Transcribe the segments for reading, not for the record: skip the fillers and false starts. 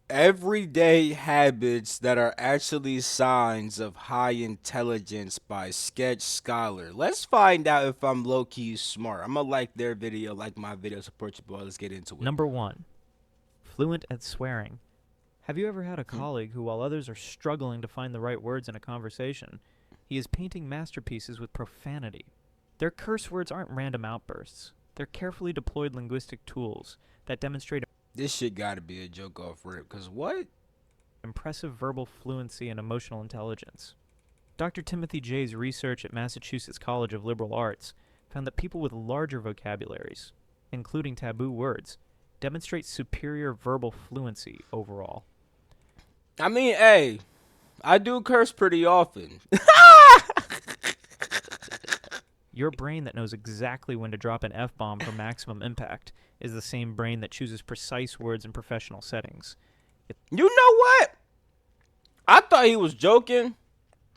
Everyday habits that are actually signs of high intelligence by Sketch Scholar. Let's find out if I'm low key smart. I'm gonna like their video, like my video, support your boy. Let's get into it. Number 1. Fluent at swearing. Have you ever had a Hmm? colleague who, while others are struggling to find the right words in a conversation, he is painting masterpieces with profanity? Their curse words aren't random outbursts. They're carefully deployed linguistic tools that demonstrate This shit gotta be a joke off rip, cause what? impressive verbal fluency and emotional intelligence. Dr. Timothy Jay's research at Massachusetts College of Liberal Arts found that people with larger vocabularies, including taboo words, demonstrate superior verbal fluency overall. I mean, hey, I do curse pretty often. Your brain that knows exactly when to drop an F bomb for maximum impact is the same brain that chooses precise words in professional settings. You know what? I thought he was joking,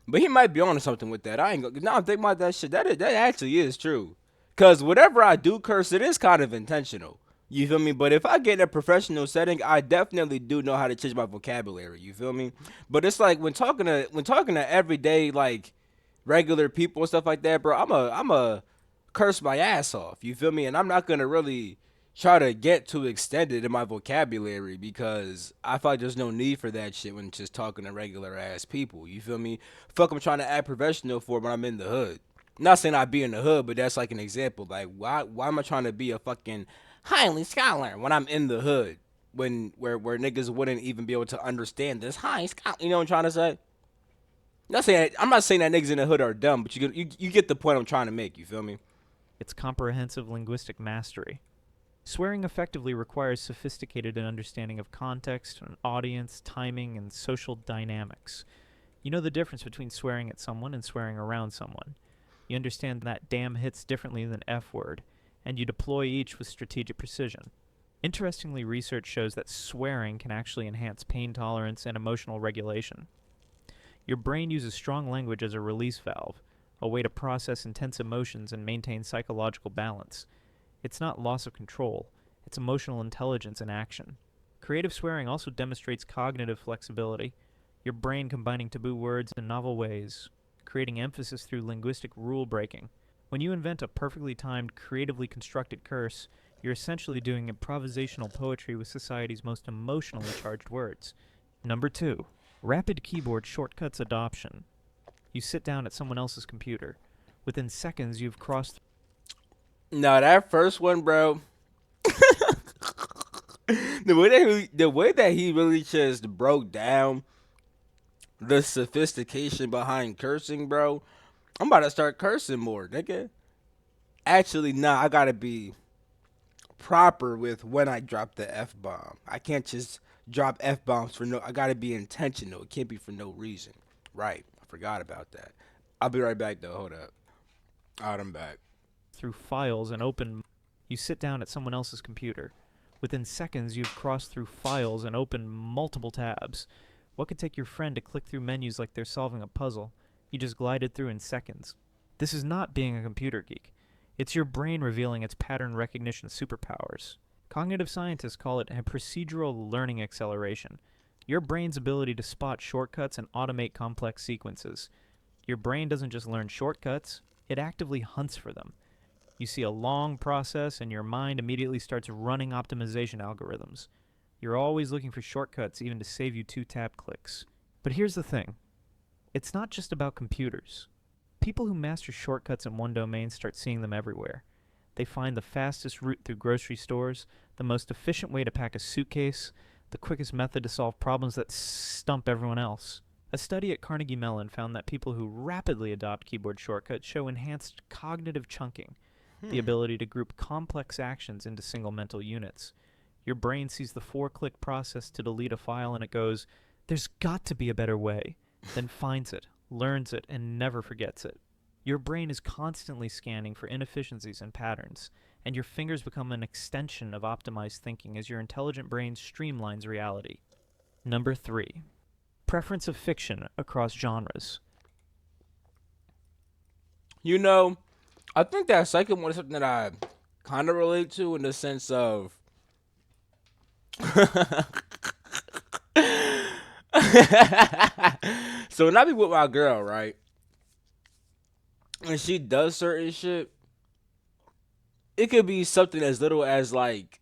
but he might be on to something with that. I ain't gonna. Now I'm thinking about that shit. That actually is true. Cause whatever I do curse, it is kind of intentional. You feel me? But if I get in a professional setting, I definitely do know how to change my vocabulary. You feel me? But it's like when talking to everyday like regular people and stuff like that, bro. I'm a curse my ass off. You feel me? And I'm not gonna really try to get too extended in my vocabulary because I feel like there's no need for that shit when just talking to regular ass people. You feel me? Fuck, I'm trying to act professional for when I'm in the hood. Not saying I be in the hood, but that's like an example. Like, why am I trying to be a fucking highly scholar when I'm in the hood? When where niggas wouldn't even be able to understand this high scholar. You know what I'm trying to say? I'm not saying that niggas in the hood are dumb, but you get the point I'm trying to make. You feel me? It's comprehensive linguistic mastery. Swearing effectively requires sophisticated understanding of context, an audience, timing, and social dynamics. You know the difference between swearing at someone and swearing around someone. You understand that damn hits differently than F word, and you deploy each with strategic precision. Interestingly, research shows that swearing can actually enhance pain tolerance and emotional regulation. Your brain uses strong language as a release valve, a way to process intense emotions and maintain psychological balance. It's not loss of control, it's emotional intelligence in action. Creative swearing also demonstrates cognitive flexibility, your brain combining taboo words in novel ways, creating emphasis through linguistic rule breaking. When you invent a perfectly timed, creatively constructed curse, you're essentially doing improvisational poetry with society's most emotionally charged words. Number 2. Rapid keyboard shortcuts adoption. You sit down at someone else's computer. Within seconds, you've crossed. No, that first one, bro. The way that he really just broke down the sophistication behind cursing, bro. I'm about to start cursing more, nigga. Actually, nah, I gotta be proper with when I drop the F bomb. I can't just drop F bombs for no. I gotta be intentional. It can't be for no reason. Right. I forgot about that. I'll be right back though. Hold up. Alright, I'm back. through files and open. You sit down at someone else's computer. Within seconds, you've crossed through files and opened multiple tabs. What could take your friend to click through menus like they're solving a puzzle? You just glided through in seconds. This is not being a computer geek. It's your brain revealing its pattern recognition superpowers. Cognitive scientists call it a procedural learning acceleration. Your brain's ability to spot shortcuts and automate complex sequences. Your brain doesn't just learn shortcuts, it actively hunts for them. You see a long process, and your mind immediately starts running optimization algorithms. You're always looking for shortcuts, even to save you 2 tab clicks. But here's the thing, it's not just about computers. People who master shortcuts in one domain start seeing them everywhere. They find the fastest route through grocery stores, the most efficient way to pack a suitcase, the quickest method to solve problems that stump everyone else. A study at Carnegie Mellon found that people who rapidly adopt keyboard shortcuts show enhanced cognitive chunking, the Hmm. ability to group complex actions into single mental units. Your brain sees the 4-click process to delete a file and it goes, there's got to be a better way, then finds it, learns it, and never forgets it. Your brain is constantly scanning for inefficiencies and patterns, and your fingers become an extension of optimized thinking as your intelligent brain streamlines reality. Number 3. Preference of fiction across genres. You know, I think that second one is something that I kind of relate to in the sense of So when I be with my girl, right, and she does certain shit, it could be something as little as like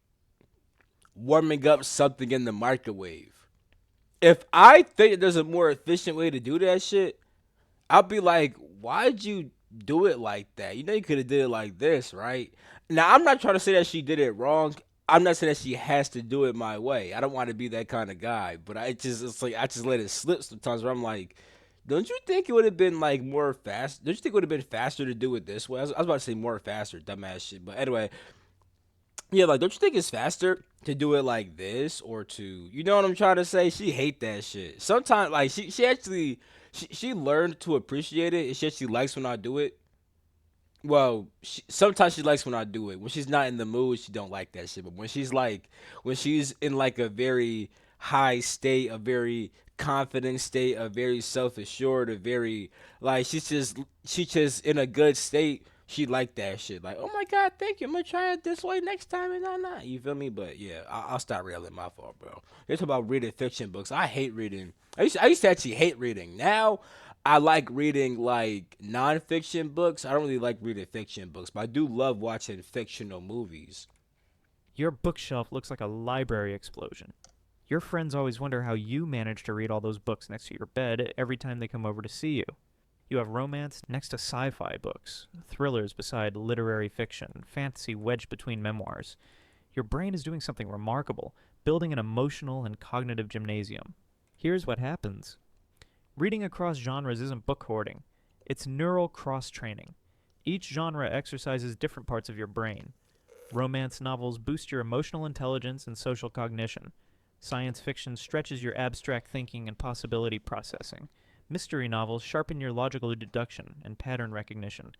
warming up something in the microwave. If I think there's a more efficient way to do that shit, I'll be like, why'd you do it like that? You know, you could have did it like this, right? Now, I'm not trying to say that she did it wrong. I'm not saying that she has to do it my way. I don't want to be that kind of guy, but it's like I just let it slip sometimes. Where I'm like, don't you think it would have been like more fast? Don't you think it would have been faster to do it this way? I was about to say more faster, dumbass shit. But anyway, yeah, like, don't you think it's faster to do it like this or to, you know what I'm trying to say? She hate that shit. Sometimes, like, she actually, she learned to appreciate it. And she actually likes when I do it. Well, sometimes she likes when I do it. When she's not in the mood, she don't like that shit. But when she's in like a very high state, a very confident state, a very self assured, a very like she's just in a good state. She like that shit. Like, oh my god, thank you. I'm gonna try it this way next time, and not. You feel me? But yeah, I'll stop railing. My fault, bro. They talk about reading fiction books. I hate reading. I used to actually hate reading. Now I like reading like nonfiction books. I don't really like reading fiction books, but I do love watching fictional movies. Your bookshelf looks like a library explosion. Your friends always wonder how you manage to read all those books next to your bed every time they come over to see you. You have romance next to sci-fi books, thrillers beside literary fiction, fantasy wedged between memoirs. Your brain is doing something remarkable, building an emotional and cognitive gymnasium. Here's what happens. Reading across genres isn't book hoarding. It's neural cross-training. Each genre exercises different parts of your brain. Romance novels boost your emotional intelligence and social cognition. Science fiction stretches your abstract thinking and possibility processing. Mystery novels sharpen your logical deduction and pattern recognition.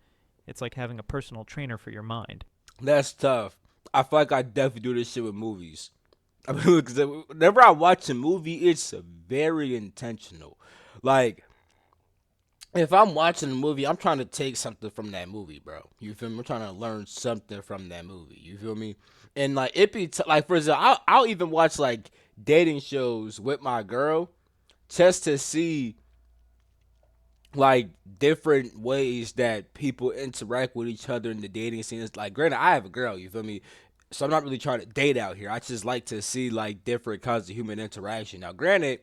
It's like having a personal trainer for your mind. That's tough. I feel like I definitely do this shit with movies. I mean, because whenever I watch a movie, it's very intentional. Like, if I'm watching a movie, I'm trying to take something from that movie, bro. You feel me? I'm trying to learn something from that movie. You feel me? And like like for example, I'll even watch like dating shows with my girl just to see like different ways that people interact with each other in the dating scene. It's like, granted, I have a girl. You feel me? So I'm not really trying to date out here. I just like to see like different kinds of human interaction. Now, granted,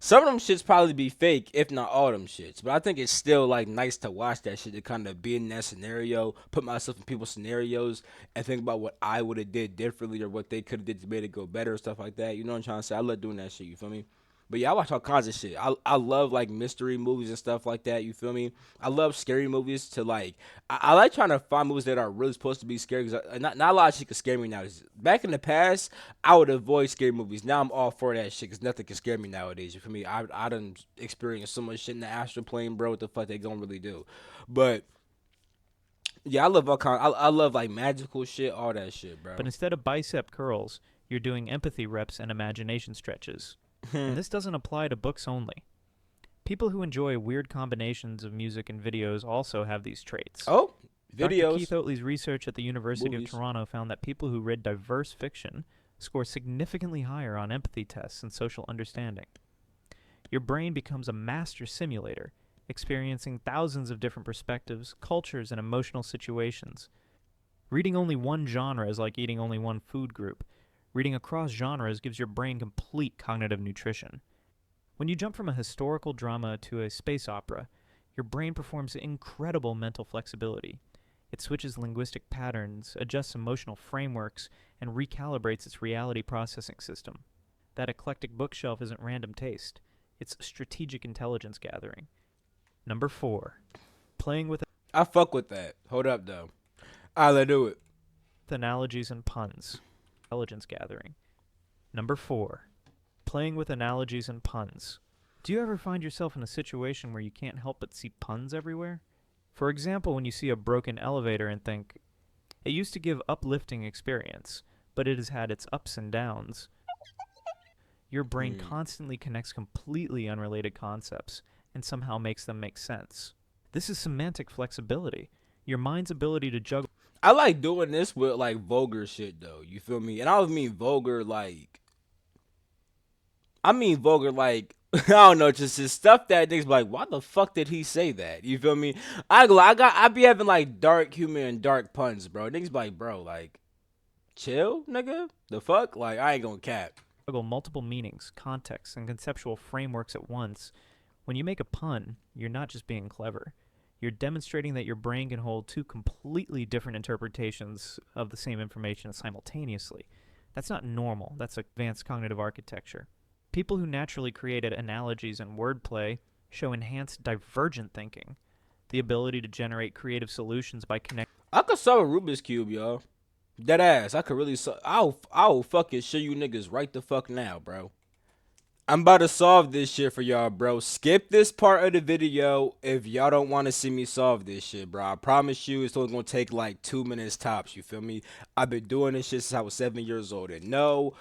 some of them shits probably be fake, if not all them shits. But I think it's still like nice to watch that shit to kind of be in that scenario, put myself in people's scenarios, and think about what I would have did differently or what they could have did to make it go better or stuff like that. You know what I'm trying to say? I love doing that shit. You feel me? But yeah, I watch all kinds of shit. I love like mystery movies and stuff like that. You feel me? I love scary movies to like. I like trying to find movies that are really supposed to be scary because not a lot of shit can scare me now. Back in the past, I would avoid scary movies. Now I'm all for that shit because nothing can scare me nowadays. You feel me? I done experienced so much shit in the astral plane, bro. What the fuck they gonna really do? But yeah, I love all kind. I love like magical shit, all that shit, bro. But instead of bicep curls, you're doing empathy reps and imagination stretches. And this doesn't apply to books only. People who enjoy weird combinations of music and videos also have these traits. Oh, Dr. videos. Keith Oatley's research at the University Movies. of Toronto found that people who read diverse fiction score significantly higher on empathy tests and social understanding. Your brain becomes a master simulator, experiencing thousands of different perspectives, cultures, and emotional situations. Reading only one genre is like eating only one food group. Reading across genres gives your brain complete cognitive nutrition. When you jump from a historical drama to a space opera, your brain performs incredible mental flexibility. It switches linguistic patterns, adjusts emotional frameworks, and recalibrates its reality processing system. That eclectic bookshelf isn't random taste. It's strategic intelligence gathering. Number 4. Playing with I fuck with that. Hold up though. I'll do it. analogies and puns. Intelligence gathering. Number 4. Playing with analogies and puns. Do you ever find yourself in a situation where you can't help but see puns everywhere? For example, when you see a broken elevator and think, it used to give uplifting experience, but it has had its ups and downs. Your brain constantly connects completely unrelated concepts and somehow makes them make sense. This is semantic flexibility. Your mind's ability to juggle. I like doing this with like vulgar shit though. You feel me? And I don't mean vulgar like. I mean vulgar like I don't know, just stuff that niggas be like, why the fuck did he say that? You feel me? I be having like dark humor and dark puns, bro. Niggas be like, bro, like, chill, nigga. The fuck? Like, I ain't gonna cap. Juggle multiple meanings, contexts, and conceptual frameworks at once. When you make a pun, you're not just being clever. You're demonstrating that your brain can hold two completely different interpretations of the same information simultaneously. That's not normal. That's advanced cognitive architecture. People who naturally created analogies and wordplay show enhanced divergent thinking, the ability to generate creative solutions by connecting. I could solve a Rubik's Cube, yo. Dead ass. I could really I'll fucking show you niggas right the fuck now, bro. I'm about to solve this shit for y'all, bro. Skip this part of the video if y'all don't want to see me solve this shit, bro. I promise you it's only going to take like 2 minutes tops, you feel me? I've been doing this shit since I was 7 years old. And no,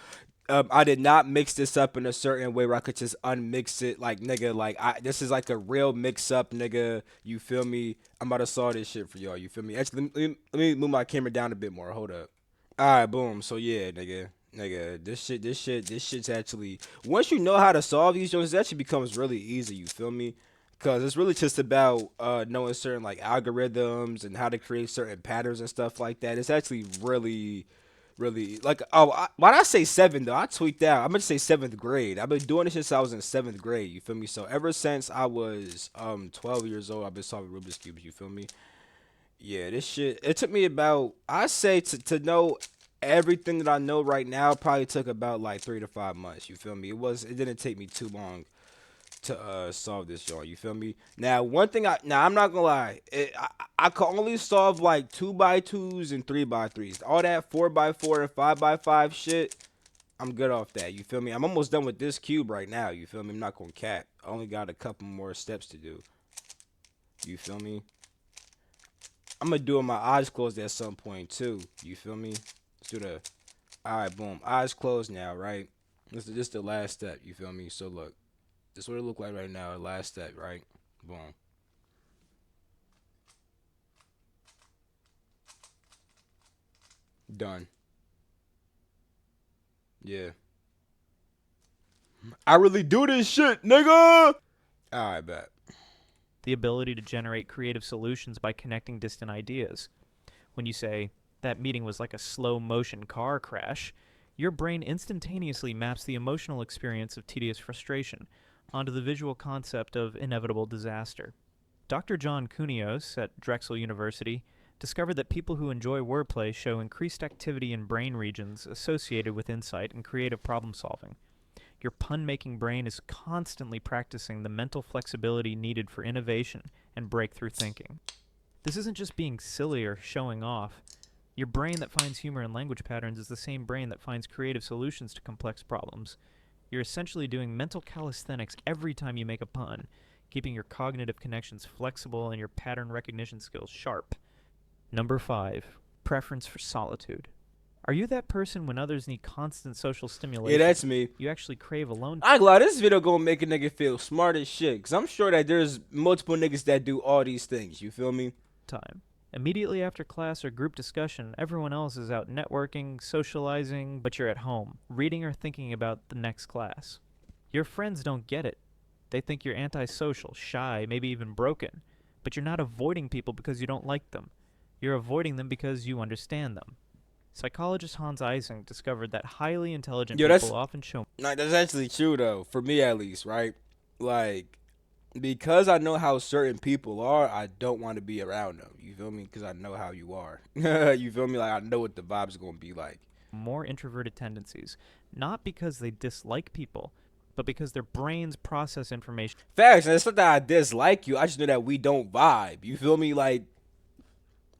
I did not mix this up in a certain way where I could just unmix it. Like, nigga, like, this is like a real mix-up, nigga. You feel me? I'm about to solve this shit for y'all, you feel me? Actually, let me move my camera down a bit more. Hold up. All right, boom. So, yeah, nigga, this shit's actually, once you know how to solve these joints, it actually becomes really easy, you feel me? Because it's really just about knowing certain like algorithms and how to create certain patterns and stuff like that. It's actually really like, why'd I say 7 though? I tweaked out. I'm gonna say 7th grade. I've been doing this since I was in 7th grade, you feel me? So ever since I was 12 years old, I've been solving Rubik's cubes, you feel me? Yeah, this shit, it took me about, I say, to know everything that I know right now probably took about like 3 to 5 months. You feel me? It didn't take me too long to solve this joint. You feel me? Now one thing I'm not gonna lie, I can only solve like 2x2s and 3x3s. All that 4x4 and 5x5 shit, I'm good off that. You feel me? I'm almost done with this cube right now. You feel me? I'm not gonna cap. I only got a couple more steps to do. You feel me? I'm gonna do it with my eyes closed at some point too. You feel me? Let's do the. All right, boom. Eyes closed now, right? This is the last step. You feel me? So look, this is what it look like right now. Last step, right? Boom. Done. Yeah. I really do this shit, nigga. All right, bet. The ability to generate creative solutions by connecting distant ideas. When you say, that meeting was like a slow motion car crash, your brain instantaneously maps the emotional experience of tedious frustration onto the visual concept of inevitable disaster. Dr. John Kunios at Drexel University discovered that people who enjoy wordplay show increased activity in brain regions associated with insight and creative problem solving. Your pun-making brain is constantly practicing the mental flexibility needed for innovation and breakthrough thinking. This isn't just being silly or showing off. Your brain that finds humor in language patterns is the same brain that finds creative solutions to complex problems. You're essentially doing mental calisthenics every time you make a pun, keeping your cognitive connections flexible and your pattern recognition skills sharp. Number 5. Preference for solitude. Are you that person when others need constant social stimulation? Yeah, that's me. You actually crave alone I ain't gonna lie, this video gonna make a nigga feel smart as shit. Cause I'm sure that there's multiple niggas that do all these things. You feel me? time. Immediately after class or group discussion, everyone else is out networking, socializing, but you're at home, reading or thinking about the next class. Your friends don't get it. They think you're antisocial, shy, maybe even broken. But you're not avoiding people because you don't like them. You're avoiding them because you understand them. Psychologist Hans Eysenck discovered that highly intelligent people often show. Like, that's actually true though, for me at least, right? Like, because I know how certain people are, I don't want to be around them. You feel me? Because I know how you are. You feel me? Like, I know what the vibe's gonna be like. More introverted tendencies, not because they dislike people, but because their brains process information. Facts, and it's not that I dislike you. I just know that we don't vibe. You feel me? Like,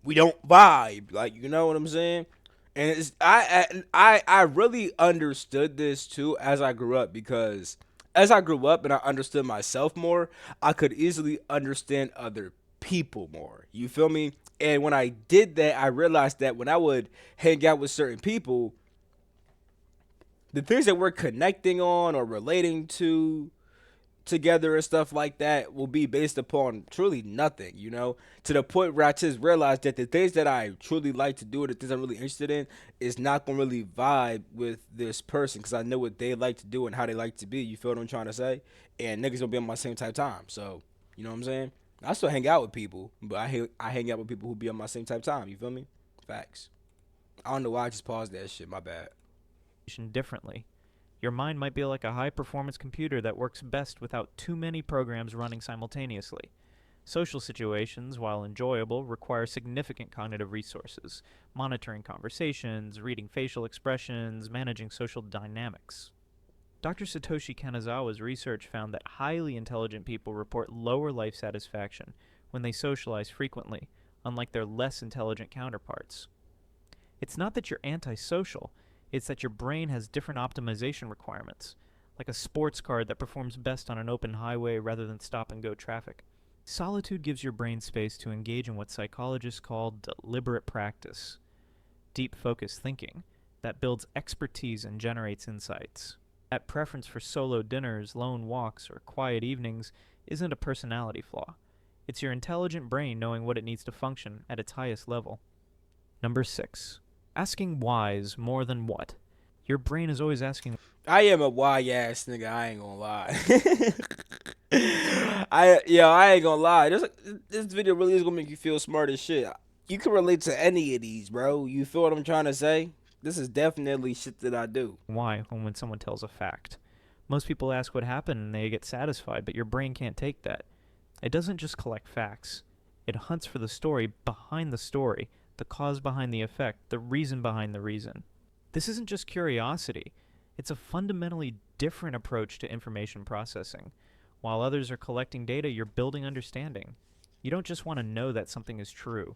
we don't vibe. Like, you know what I'm saying? And it's I really understood this too as I grew up, because as I grew up and I understood myself more, I could easily understand other people more. You feel me? And when I did that, I realized that when I would hang out with certain people, the things that we're connecting on or relating to together and stuff like that will be based upon truly nothing, you know, to the point where I just realized that the things that I truly like to do, the things I'm really interested in, is not gonna really vibe with this person because I know what they like to do and how they like to be. You feel what I'm trying to say? And niggas gonna be on my same type of time, so you know what I'm saying? I still hang out with people, but I hang out with people who be on my same type of time. You feel me? Facts. I don't know why I just paused that shit. My bad. Differently. Your mind might be like a high-performance computer that works best without too many programs running simultaneously. Social situations, while enjoyable, require significant cognitive resources, monitoring conversations, reading facial expressions, managing social dynamics. Dr. Satoshi Kanazawa's research found that highly intelligent people report lower life satisfaction when they socialize frequently, unlike their less intelligent counterparts. It's not that you're antisocial, it's that your brain has different optimization requirements, like a sports car that performs best on an open highway rather than stop-and-go traffic. Solitude gives your brain space to engage in what psychologists call deliberate practice, deep focused thinking, that builds expertise and generates insights. That preference for solo dinners, lone walks, or quiet evenings isn't a personality flaw. It's your intelligent brain knowing what it needs to function at its highest level. Number 6. Asking whys more than what. Your brain is always asking. I am a why ass nigga. I ain't gonna lie. I ain't gonna lie. This video really is gonna make you feel smart as shit. You can relate to any of these, bro. You feel what I'm trying to say? This is definitely shit that I do. Why when someone tells a fact. Most people ask what happened and they get satisfied, but your brain can't take that. It doesn't just collect facts. It hunts for the story behind the story, the cause behind the effect, the reason behind the reason. This isn't just curiosity. It's a fundamentally different approach to information processing. While others are collecting data, you're building understanding. You don't just want to know that something is true.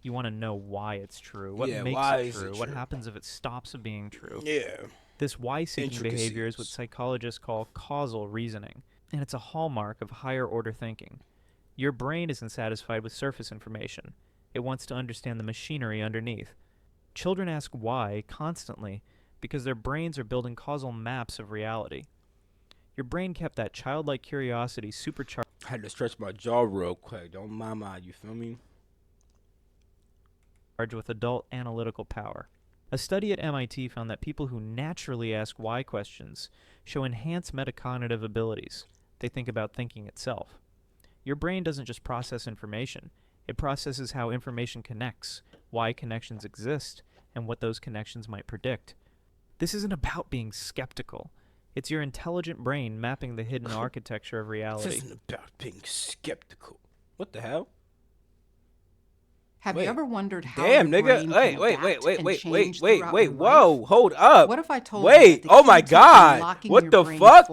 You want to know why it's true, what makes it true, what happens if it stops being true. Yeah. This why-seeking behavior is what psychologists call causal reasoning, and it's a hallmark of higher-order thinking. Your brain isn't satisfied with surface information. It wants to understand the machinery underneath. Children ask why constantly because their brains are building causal maps of reality. Your brain kept that childlike curiosity supercharged. I had to stretch my jaw real quick. Don't mind you feel me? With adult analytical power. A study at MIT found that people who naturally ask why questions show enhanced metacognitive abilities. They think about thinking itself. Your brain doesn't just process information. It processes how information connects, why connections exist, and what those connections might predict. This isn't about being skeptical. It's your intelligent brain mapping the hidden architecture of reality. This isn't about being skeptical. What the hell? Have you ever wondered how Damn, your nigga. brain can Wait, change throughout your life? whoa, hold up. What if I told you Wait, that the oh my key to God. unlocking What your the brain's fuck?